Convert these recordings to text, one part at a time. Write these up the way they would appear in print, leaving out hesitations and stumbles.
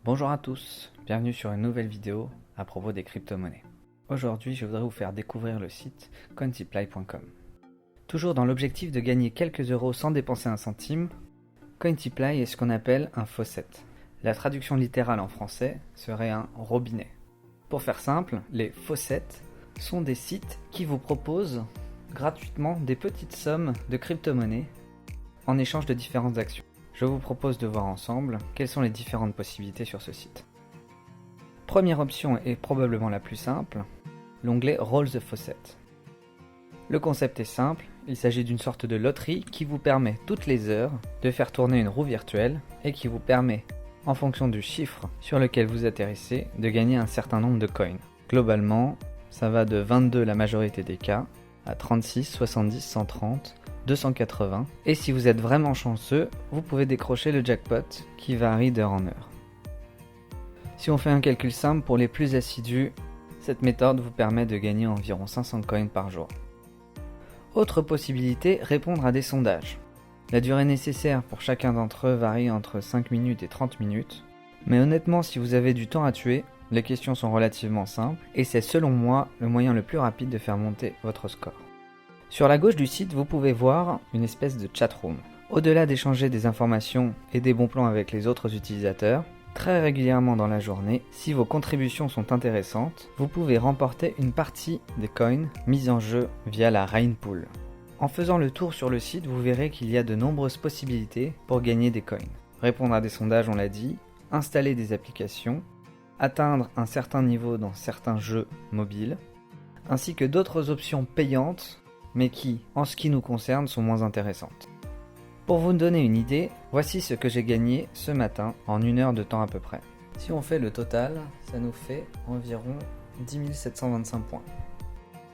Bonjour à tous, bienvenue sur une nouvelle vidéo à propos des crypto-monnaies. Aujourd'hui, je voudrais vous faire découvrir le site cointiply.com. Toujours dans l'objectif de gagner quelques euros sans dépenser un centime, Cointiply est ce qu'on appelle un faucet. La traduction littérale en français serait un robinet. Pour faire simple, les faucets sont des sites qui vous proposent gratuitement des petites sommes de crypto-monnaies en échange de différentes actions. Je vous propose de voir ensemble quelles sont les différentes possibilités sur ce site. Première option et probablement la plus simple, l'onglet Roll the Faucet. Le concept est simple, il s'agit d'une sorte de loterie qui vous permet toutes les heures de faire tourner une roue virtuelle et qui vous permet, en fonction du chiffre sur lequel vous atterrissez, de gagner un certain nombre de coins. Globalement, ça va de 22 la majorité des cas à 36, 70, 130, 280 et si vous êtes vraiment chanceux, vous pouvez décrocher le jackpot qui varie d'heure en heure. Si on fait un calcul simple pour les plus assidus, cette méthode vous permet de gagner environ 500 coins par jour. Autre possibilité, répondre à des sondages. La durée nécessaire pour chacun d'entre eux varie entre 5 minutes et 30 minutes, mais honnêtement si vous avez du temps à tuer, les questions sont relativement simples et c'est selon moi le moyen le plus rapide de faire monter votre score. Sur la gauche du site, vous pouvez voir une espèce de chatroom. Au-delà d'échanger des informations et des bons plans avec les autres utilisateurs, très régulièrement dans la journée, si vos contributions sont intéressantes, vous pouvez remporter une partie des coins mis en jeu via la Rain Pool. En faisant le tour sur le site, vous verrez qu'il y a de nombreuses possibilités pour gagner des coins. Répondre à des sondages, on l'a dit, installer des applications, atteindre un certain niveau dans certains jeux mobiles, ainsi que d'autres options payantes mais qui, en ce qui nous concerne, sont moins intéressantes. Pour vous donner une idée, voici ce que j'ai gagné ce matin en 1 heure de temps à peu près. Si on fait le total, ça nous fait environ 10 725 points.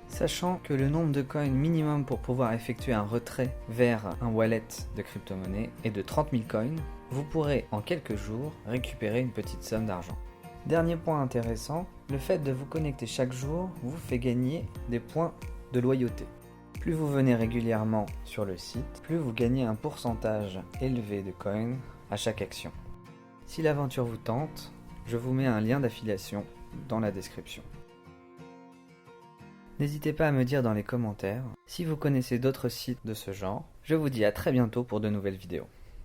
Sachant que le nombre de coins minimum pour pouvoir effectuer un retrait vers un wallet de crypto-monnaie est de 30 000 coins, vous pourrez en quelques jours récupérer une petite somme d'argent. Dernier point intéressant, le fait de vous connecter chaque jour vous fait gagner des points de loyauté. Plus vous venez régulièrement sur le site, plus vous gagnez un pourcentage élevé de coins à chaque action. Si l'aventure vous tente, je vous mets un lien d'affiliation dans la description. N'hésitez pas à me dire dans les commentaires si vous connaissez d'autres sites de ce genre. Je vous dis à très bientôt pour de nouvelles vidéos.